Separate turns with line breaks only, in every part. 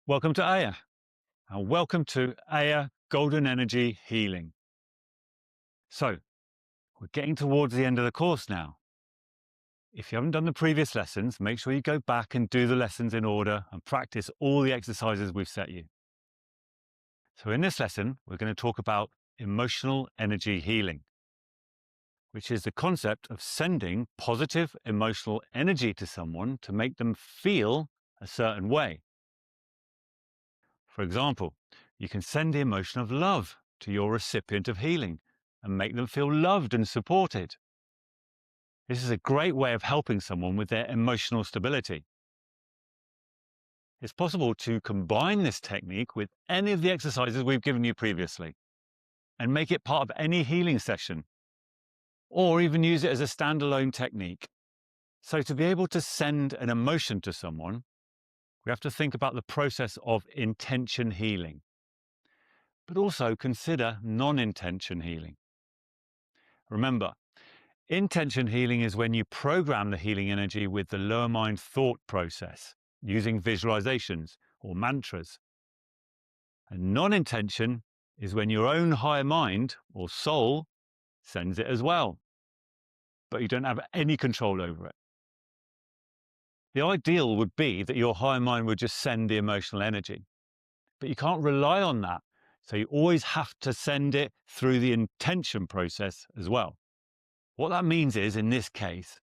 Welcome to Aya, and welcome to Aya Golden Energy Healing. So, we're getting towards the end of the course now. If you haven't done the previous lessons, make sure you go back and do the lessons in order and practice all the exercises we've set you. So in this lesson, we're going to talk about emotional energy healing, which is the concept of sending positive emotional energy to someone to make them feel a certain way. For example, you can send the emotion of love to your recipient of healing and make them feel loved and supported. This is a great way of helping someone with their emotional stability. It's possible to combine this technique with any of the exercises we've given you previously and make it part of any healing session, or even use it as a standalone technique. So to be able to send an emotion to someone, we have to think about the process of intention healing, but also consider non-intention healing. Remember, intention healing is when you program the healing energy with the lower mind thought process using visualizations or mantras. And non-intention is when your own higher mind or soul sends it as well, but you don't have any control over it. The ideal would be that your higher mind would just send the emotional energy, but you can't rely on that. So you always have to send it through the intention process as well. What that means is, in this case,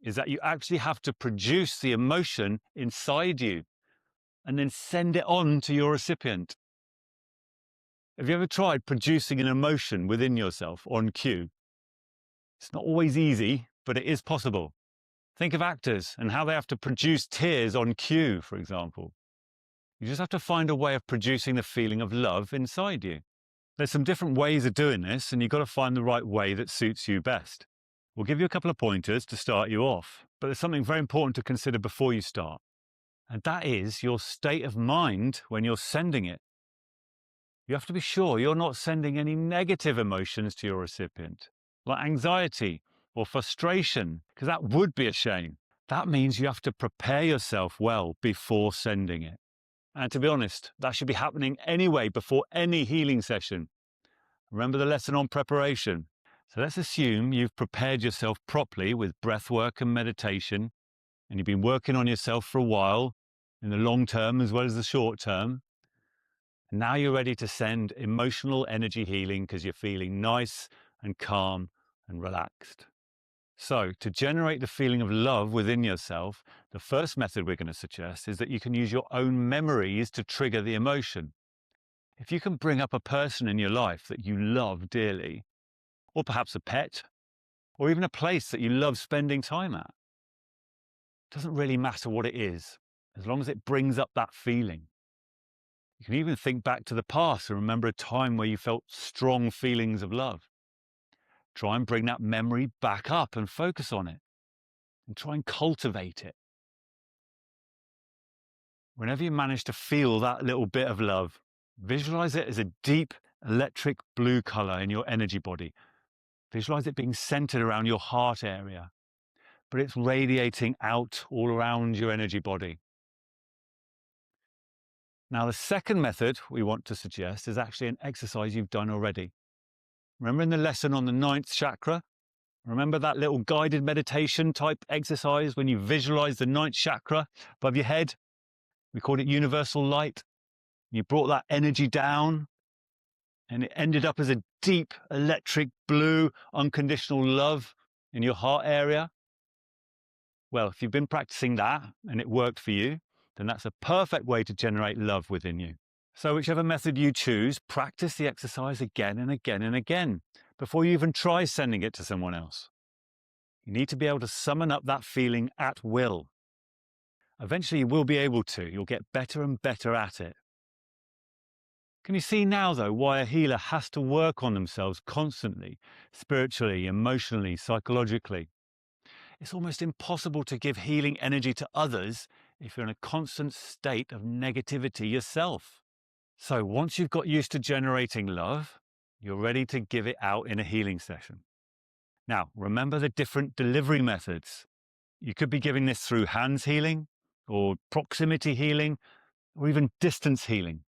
is that you actually have to produce the emotion inside you and then send it on to your recipient. Have you ever tried producing an emotion within yourself on cue? It's not always easy, but it is possible. Think of actors and how they have to produce tears on cue, for example. You just have to find a way of producing the feeling of love inside you. There's some different ways of doing this, and you've got to find the right way that suits you best. We'll give you a couple of pointers to start you off, but there's something very important to consider before you start, and that is your state of mind when you're sending it. You have to be sure you're not sending any negative emotions to your recipient, like anxiety or frustration, because that would be a shame. That means you have to prepare yourself well before sending it. And to be honest, that should be happening anyway before any healing session. Remember the lesson on preparation? So let's assume you've prepared yourself properly with breath work and meditation, and you've been working on yourself for a while, in the long term as well as the short term. And now you're ready to send emotional energy healing because you're feeling nice and calm and relaxed. So to generate the feeling of love within yourself, the first method we're going to suggest is that you can use your own memories to trigger the emotion. If you can bring up a person in your life that you love dearly, or perhaps a pet, or even a place that you love spending time at, it doesn't really matter what it is, as long as it brings up that feeling. You can even think back to the past and remember a time where you felt strong feelings of love. Try and bring that memory back up and focus on it, and try and cultivate it. Whenever you manage to feel that little bit of love, visualize it as a deep electric blue color in your energy body. Visualize it being centered around your heart area, but it's radiating out all around your energy body. Now, the second method we want to suggest is actually an exercise you've done already. Remember in the lesson on the ninth chakra? Remember that little guided meditation type exercise when you visualize the ninth chakra above your head? We called it universal light. You brought that energy down and it ended up as a deep electric blue unconditional love in your heart area. Well, if you've been practicing that and it worked for you, then that's a perfect way to generate love within you. So whichever method you choose, practice the exercise again and again and again before you even try sending it to someone else. You need to be able to summon up that feeling at will. Eventually you will be able to. You'll get better and better at it. Can you see now, though, why a healer has to work on themselves constantly, spiritually, emotionally, psychologically? It's almost impossible to give healing energy to others if you're in a constant state of negativity yourself. So once you've got used to generating love, you're ready to give it out in a healing session. Now, remember the different delivery methods. You could be giving this through hands healing or proximity healing, or even distance healing.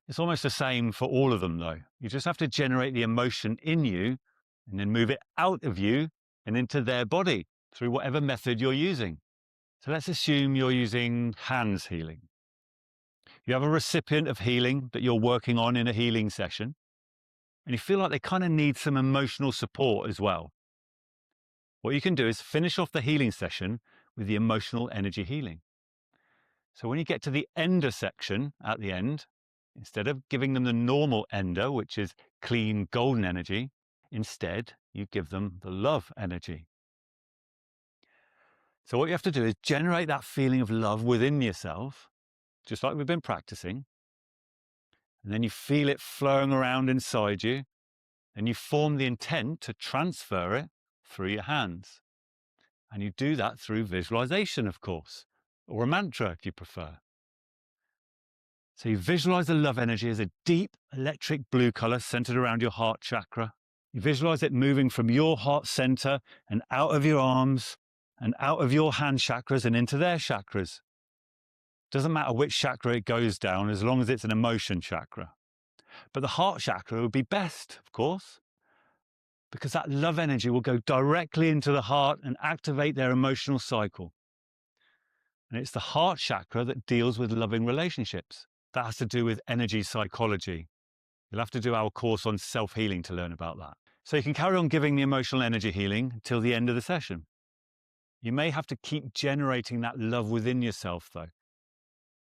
It's almost the same for all of them, though. You just have to generate the emotion in you and then move it out of you and into their body through whatever method you're using. So let's assume you're using hands healing. You have a recipient of healing that you're working on in a healing session, and you feel like they kind of need some emotional support as well. What you can do is finish off the healing session with the emotional energy healing. So when you get to the ender section at the end, instead of giving them the normal ender, which is clean golden energy, instead you give them the love energy. So what you have to do is generate that feeling of love within yourself, just like we've been practicing. And then you feel it flowing around inside you, and you form the intent to transfer it through your hands. And you do that through visualization, of course, or a mantra if you prefer. So you visualize the love energy as a deep electric blue color centered around your heart chakra. You visualize it moving from your heart center and out of your arms and out of your hand chakras and into their chakras. Doesn't matter which chakra it goes down as long as it's an emotion chakra. But the heart chakra would be best, of course, because that love energy will go directly into the heart and activate their emotional cycle. And it's the heart chakra that deals with loving relationships. That has to do with energy psychology. You'll have to do our course on self-healing to learn about that. So you can carry on giving the emotional energy healing until the end of the session. You may have to keep generating that love within yourself, though.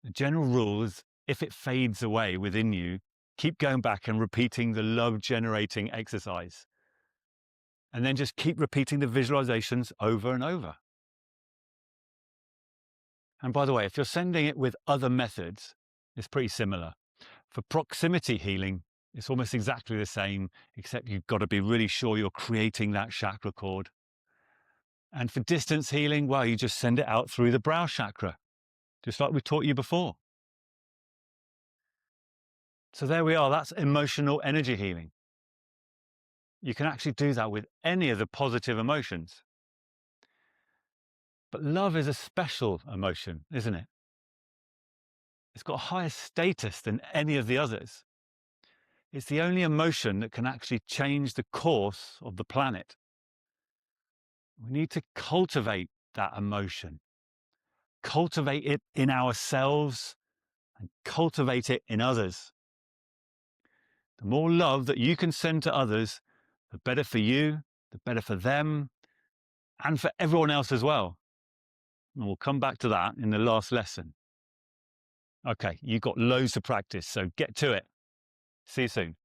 The general rule is if it fades away within you, keep going back and repeating the love-generating exercise. And then just keep repeating the visualizations over and over. And by the way, if you're sending it with other methods, it's pretty similar. For proximity healing, it's almost exactly the same, except you've got to be really sure you're creating that chakra cord. And for distance healing, well, you just send it out through the brow chakra, just like we taught you before. So there we are, that's emotional energy healing. You can actually do that with any of the positive emotions. But love is a special emotion, isn't it? It's got a higher status than any of the others. It's the only emotion that can actually change the course of the planet. We need to cultivate that emotion, cultivate it in ourselves and cultivate it in others. The more love that you can send to others, the better for you, the better for them, and for everyone else as well. And we'll come back to that in the last lesson. Okay, you've got loads to practice, so get to it. See you soon.